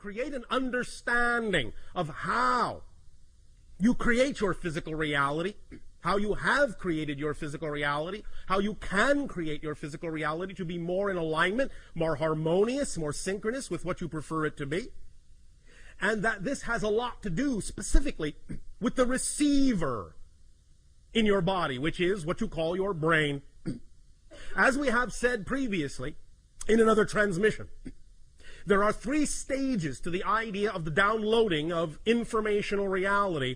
create an understanding of how you create your physical reality, how you have created your physical reality, how you can create your physical reality to be more in alignment, more harmonious, more synchronous with what you prefer it to be. And that this has a lot to do specifically with the receiver in your body, which is what you call your brain. As we have said previously in another transmission, there are 3 stages to the idea of the downloading of informational reality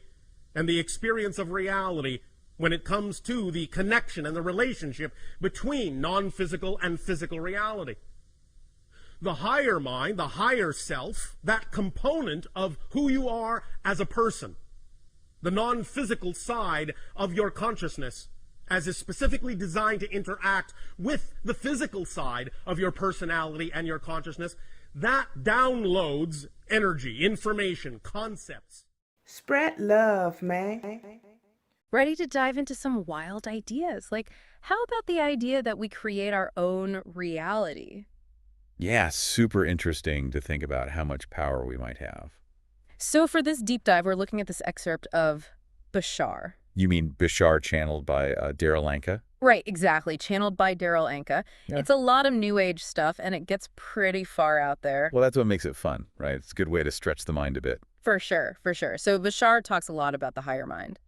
and the experience of reality when it comes to the connection and the relationship between non-physical and physical reality. The higher mind, the higher self, that component of who you are as a person, the non-physical side of your consciousness, as is specifically designed to interact with the physical side of your personality and your consciousness, that downloads energy, information, concepts. Spread love, man. Ready to dive into some wild ideas? Like, how about the idea that we create our own reality? Yeah, super interesting to think about how much power we might have. So for this deep dive, we're looking at this excerpt of Bashar. You mean Bashar channeled by Daryl Anka? Right, exactly. Channeled by Daryl Anka. Yeah. It's a lot of new age stuff, and it gets pretty far out there. Well, that's what makes it fun, right? It's a good way to stretch the mind a bit. For sure, for sure. So Bashar talks a lot about the higher mind.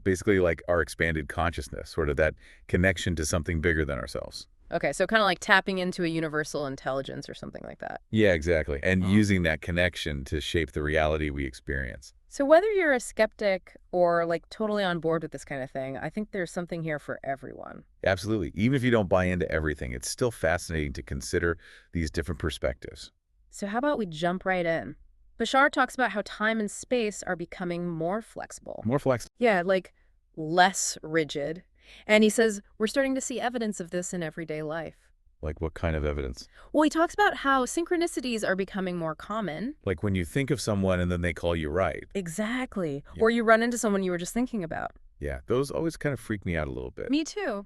Basically like our expanded consciousness, sort of that connection to something bigger than ourselves. Okay, so kind of like tapping into a universal intelligence or something like that. Yeah, exactly. And using that connection to shape the reality we experience. So whether you're a skeptic or like totally on board with this kind of thing, I think there's something here for everyone. Absolutely. Even if you don't buy into everything, it's still fascinating to consider these different perspectives. So how about we jump right in? Bashar talks about how time and space are becoming more flexible. More flexible. Yeah, like less rigid. And he says we're starting to see evidence of this in everyday life. Like what kind of evidence? Well, he talks about how synchronicities are becoming more common. Like when you think of someone and then they call you right. Exactly. Yeah. Or you run into someone you were just thinking about. Yeah, those always kind of freak me out a little bit. Me too.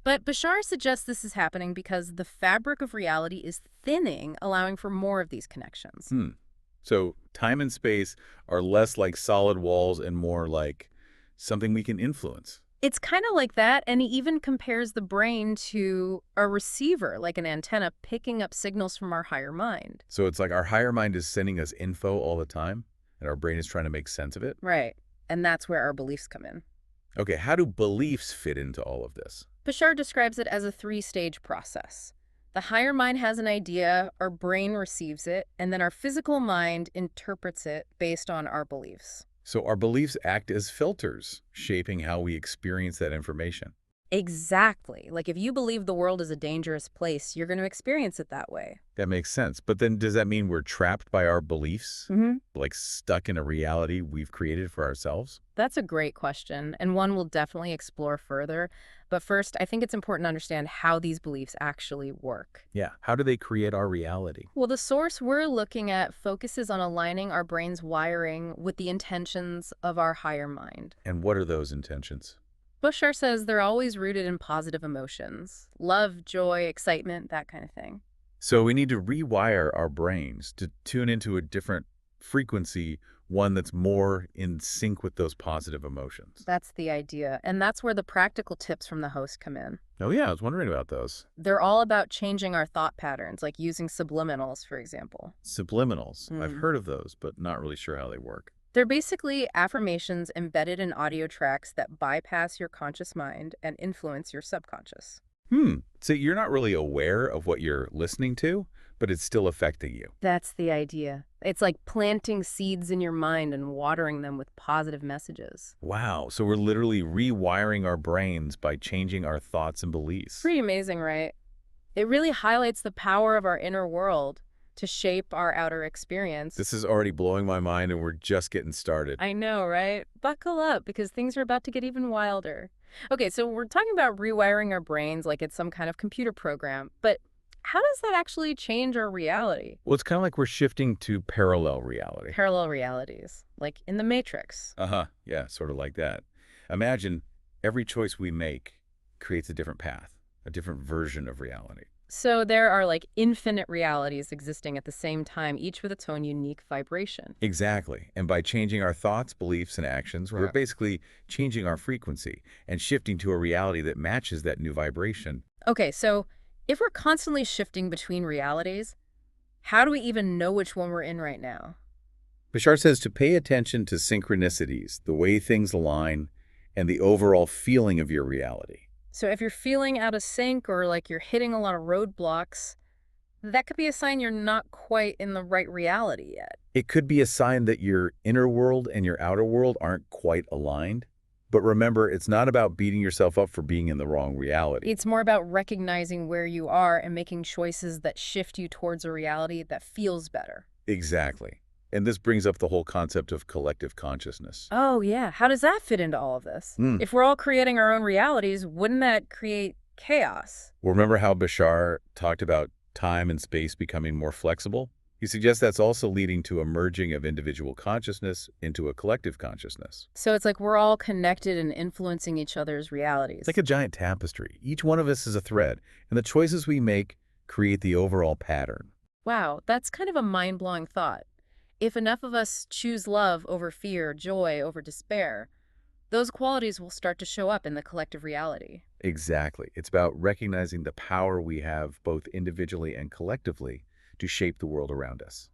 But Bashar suggests this is happening because the fabric of reality is thinning, allowing for more of these connections. So time and space are less like solid walls and more like something we can influence. It's kind of like that, and he even compares the brain to a receiver, like an antenna picking up signals from our higher mind. So it's like our higher mind is sending us info all the time, and our brain is trying to make sense of it? Right, and that's where our beliefs come in. Okay, how do beliefs fit into all of this? Bashar describes it as a 3-stage process. The higher mind has an idea, our brain receives it, and then our physical mind interprets it based on our beliefs. So our beliefs act as filters, shaping how we experience that information. Exactly. Like if you believe the world is a dangerous place, you're going to experience it that way. That makes sense. But then does that mean we're trapped by our beliefs? Mm-hmm. Like stuck in a reality we've created for ourselves? That's a great question, and one we'll definitely explore further. But first, I think it's important to understand how these beliefs actually work. Yeah. How do they create our reality? Well, the source we're looking at focuses on aligning our brain's wiring with the intentions of our higher mind. And what are those intentions? Bashar says they're always rooted in positive emotions. Love, joy, excitement, that kind of thing. So we need to rewire our brains to tune into a different frequency, one that's more in sync with those positive emotions. That's the idea. And that's where the practical tips from the host come in. Oh yeah, I was wondering about those. They're all about changing our thought patterns, like using subliminals, for example. Subliminals. I've heard of those, but not really sure how they work. They're basically affirmations embedded in audio tracks that bypass your conscious mind and influence your subconscious. So you're not really aware of what you're listening to, but it's still affecting you. That's the idea. It's like planting seeds in your mind and watering them with positive messages. Wow. So we're literally rewiring our brains by changing our thoughts and beliefs. Pretty amazing, right? It really highlights the power of our inner world to shape our outer experience. This is already blowing my mind, and we're just getting started. I know, right? Buckle up, because things are about to get even wilder. Okay, so we're talking about rewiring our brains like it's some kind of computer program, but how does that actually change our reality? Well, it's kind of like we're shifting to parallel reality. Parallel realities, like in the Matrix. Yeah, sort of like that. Imagine every choice we make creates a different path, a different version of reality. So there are like infinite realities existing at the same time, each with its own unique vibration. Exactly. And by changing our thoughts, beliefs, and actions, we're Yeah. basically changing our frequency and shifting to a reality that matches that new vibration. Okay, so if we're constantly shifting between realities, how do we even know which one we're in right now? Bashar says to pay attention to synchronicities, the way things align, and the overall feeling of your reality. So if you're feeling out of sync or like you're hitting a lot of roadblocks, that could be a sign you're not quite in the right reality yet. It could be a sign that your inner world and your outer world aren't quite aligned. But remember, it's not about beating yourself up for being in the wrong reality. It's more about recognizing where you are and making choices that shift you towards a reality that feels better. Exactly. And this brings up the whole concept of collective consciousness. Oh, yeah. How does that fit into all of this? Hmm. If we're all creating our own realities, wouldn't that create chaos? Remember how Bashar talked about time and space becoming more flexible? He suggests that's also leading to a merging of individual consciousness into a collective consciousness. So it's like we're all connected and influencing each other's realities. It's like a giant tapestry. Each one of us is a thread, and the choices we make create the overall pattern. Wow, that's kind of a mind-blowing thought. If enough of us choose love over fear, joy over despair, those qualities will start to show up in the collective reality. Exactly. It's about recognizing the power we have both individually and collectively to shape the world around us.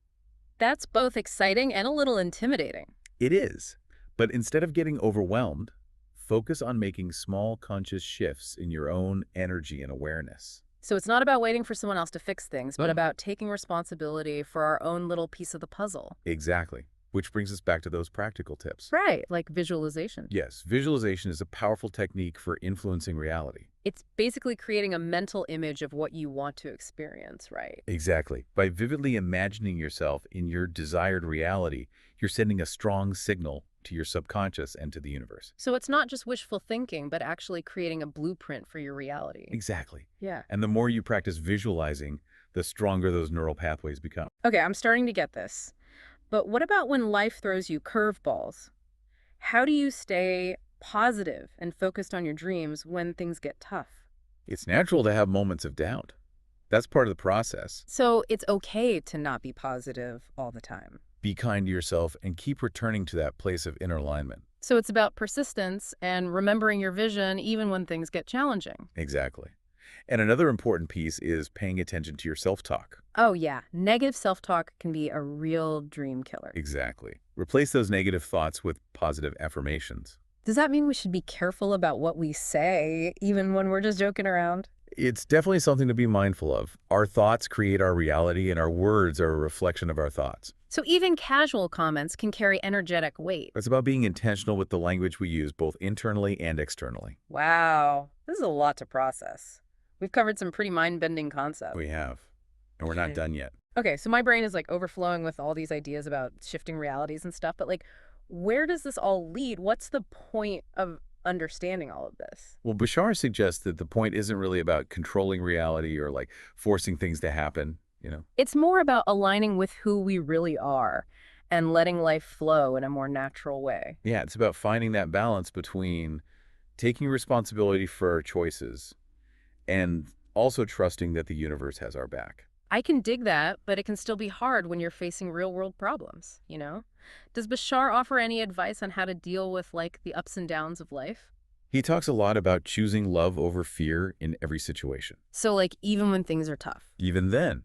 That's both exciting and a little intimidating. It is. But instead of getting overwhelmed, focus on making small conscious shifts in your own energy and awareness. So it's not about waiting for someone else to fix things, but about taking responsibility for our own little piece of the puzzle. Exactly. Which brings us back to those practical tips. Right, like visualization. Yes, visualization is a powerful technique for influencing reality. It's basically creating a mental image of what you want to experience, right? Exactly. By vividly imagining yourself in your desired reality, you're sending a strong signal to your subconscious and to the universe. So it's not just wishful thinking, but actually creating a blueprint for your reality. Exactly. Yeah. And the more you practice visualizing, the stronger those neural pathways become. Okay, I'm starting to get this. But what about when life throws you curveballs? How do you stay positive and focused on your dreams when things get tough? It's natural to have moments of doubt. That's part of the process. So it's okay to not be positive all the time. Be kind to yourself and keep returning to that place of inner alignment. So it's about persistence and remembering your vision even when things get challenging. Exactly. And another important piece is paying attention to your self-talk. Oh yeah, negative self-talk can be a real dream killer. Exactly. Replace those negative thoughts with positive affirmations. Does that mean we should be careful about what we say, even when we're just joking around? It's definitely something to be mindful of. Our thoughts create our reality, and our words are a reflection of our thoughts. So even casual comments can carry energetic weight. It's about being intentional with the language we use, both internally and externally. Wow, this is a lot to process. We've covered some pretty mind-bending concepts. We have. And we're not done yet. Okay, so my brain is like overflowing with all these ideas about shifting realities and stuff, but like, where does this all lead? What's the point of understanding all of this? Well, Bashar suggests that the point isn't really about controlling reality or like forcing things to happen, It's more about aligning with who we really are and letting life flow in a more natural way. Yeah, it's about finding that balance between taking responsibility for our choices and also trusting that the universe has our back. I can dig that, but it can still be hard when you're facing real-world problems, you know? Does Bashar offer any advice on how to deal with, like, the ups and downs of life? He talks a lot about choosing love over fear in every situation. So, like, even when things are tough. Even then,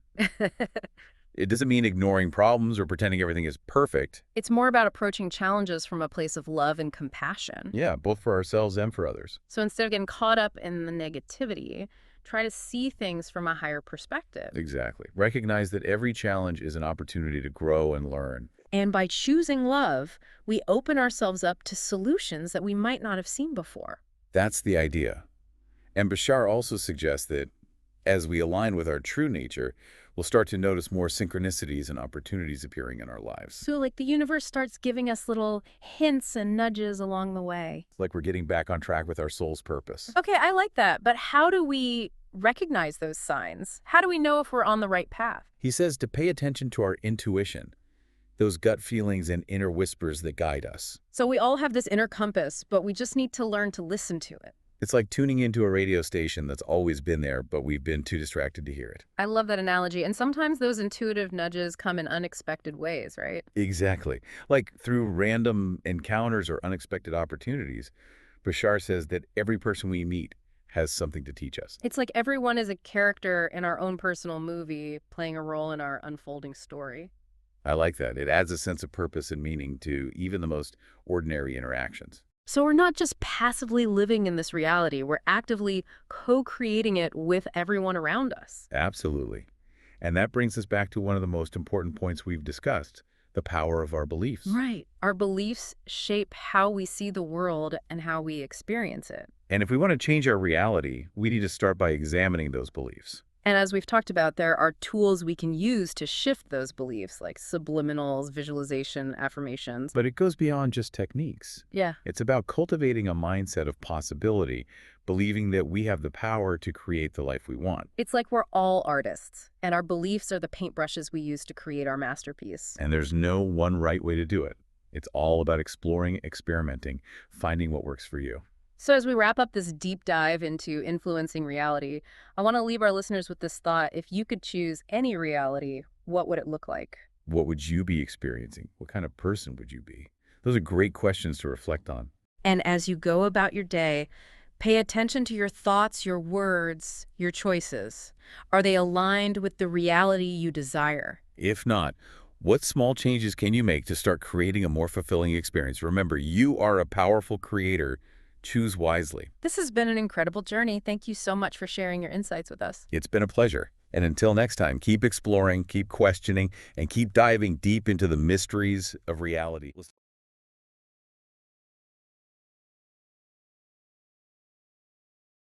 it doesn't mean ignoring problems or pretending everything is perfect. It's more about approaching challenges from a place of love and compassion. Yeah, both for ourselves and for others. So instead of getting caught up in the negativity, try to see things from a higher perspective. Exactly. Recognize that every challenge is an opportunity to grow and learn. And by choosing love, we open ourselves up to solutions that we might not have seen before. That's the idea. And Bashar also suggests that as we align with our true nature, we'll start to notice more synchronicities and opportunities appearing in our lives. So like the universe starts giving us little hints and nudges along the way. It's like we're getting back on track with our soul's purpose. Okay, I like that. But how do we recognize those signs? How do we know if we're on the right path? He says to pay attention to our intuition, those gut feelings and inner whispers that guide us. So we all have this inner compass, but we just need to learn to listen to it. It's like tuning into a radio station that's always been there, but we've been too distracted to hear it. I love that analogy. And sometimes those intuitive nudges come in unexpected ways, right? Exactly. Like through random encounters or unexpected opportunities. Bashar says that every person we meet has something to teach us. It's like everyone is a character in our own personal movie, playing a role in our unfolding story. I like that. It adds a sense of purpose and meaning to even the most ordinary interactions. So we're not just passively living in this reality, we're actively co-creating it with everyone around us. Absolutely. And that brings us back to one of the most important points we've discussed, the power of our beliefs. Right. Our beliefs shape how we see the world and how we experience it. And if we want to change our reality, we need to start by examining those beliefs. And as we've talked about, there are tools we can use to shift those beliefs, like subliminals, visualization, affirmations. But it goes beyond just techniques. Yeah. It's about cultivating a mindset of possibility, believing that we have the power to create the life we want. It's like we're all artists, and our beliefs are the paintbrushes we use to create our masterpiece. And there's no one right way to do it. It's all about exploring, experimenting, finding what works for you. So as we wrap up this deep dive into influencing reality, I want to leave our listeners with this thought. If you could choose any reality, what would it look like? What would you be experiencing? What kind of person would you be? Those are great questions to reflect on. And as you go about your day, pay attention to your thoughts, your words, your choices. Are they aligned with the reality you desire? If not, what small changes can you make to start creating a more fulfilling experience? Remember, you are a powerful creator. Choose wisely. This has been an incredible journey. Thank you so much for sharing your insights with us. It's been a pleasure. And until next time, keep exploring, keep questioning, and keep diving deep into the mysteries of reality.